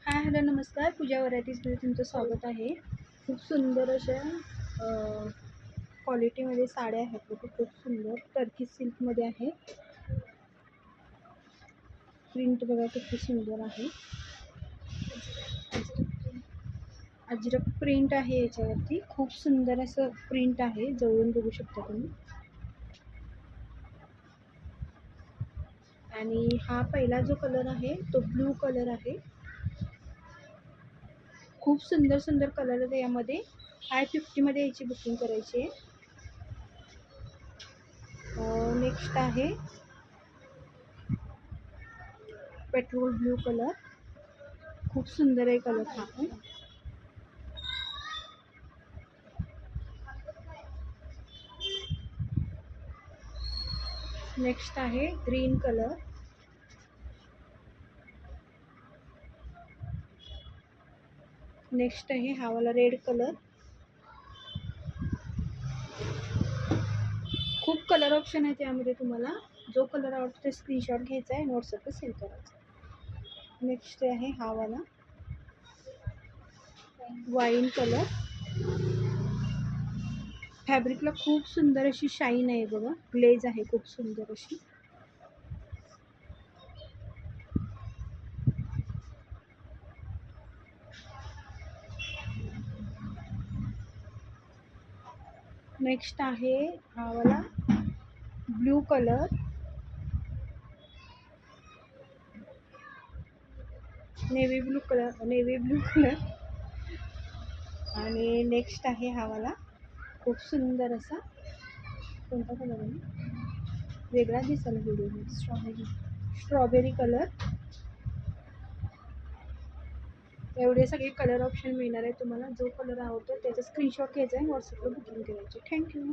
Hi hello नमस्कार. पूजा व्हरायटीजमध्ये तुमचं स्वागत आहे. खूप सुंदर अशा क्वालिटीमध्ये साड्या आहेत बघा. खूप सुंदर टर्की सिल्कमध्ये आहे. प्रिंट बघा किती सुंदर आहे. अजरक प्रिंट आहे याच्यावरती. खूप सुंदर असं प्रिंट आहे. जवळून बघू शकता तुम्ही. आणि हा पहिला जो कलर आहे तो ब्लू कलर आहे. खूप सुंदर सुंदर कलर आहे यामध्ये. 550 मध्ये याची बुकिंग करायची आहे. नेक्स्ट आहे पेट्रोल ब्लू कलर. खूप सुंदर आहे कलर हा पण. नेक्स्ट आहे ग्रीन कलर. नेक्स्ट आहे हा वाला रेड कलर. खूप कलर ऑप्शन आहे त्यामध्ये. तुम्हाला जो कलर आवडतो ते स्क्रीनशॉट घ्यायचा आहे आणि व्हॉट्सअपला सेंड करायचा. नेक्स्ट आहे हा वाला वाईन कलर. फॅब्रिकला खूप सुंदर अशी शाईन आहे बघा. ग्लेज आहे खूप सुंदर अशी. नेक्स्ट आहे हा वाला blue colour. Navy blue colour. आणि नेक्स्ट आहे हा वाला खूप सुंदर असा. कोणता कलर आहे वेगळा दिसायला व्हिडिओ. Strawberry colour. एवढे सगळे कलर ऑप्शन मिळणार आहे तुम्हाला. जो कलर आवडतो त्याचा स्क्रीनशॉट घ्यायचा आहे, व्हॉट्सअपला बुकिंग करायची. थँक्यू.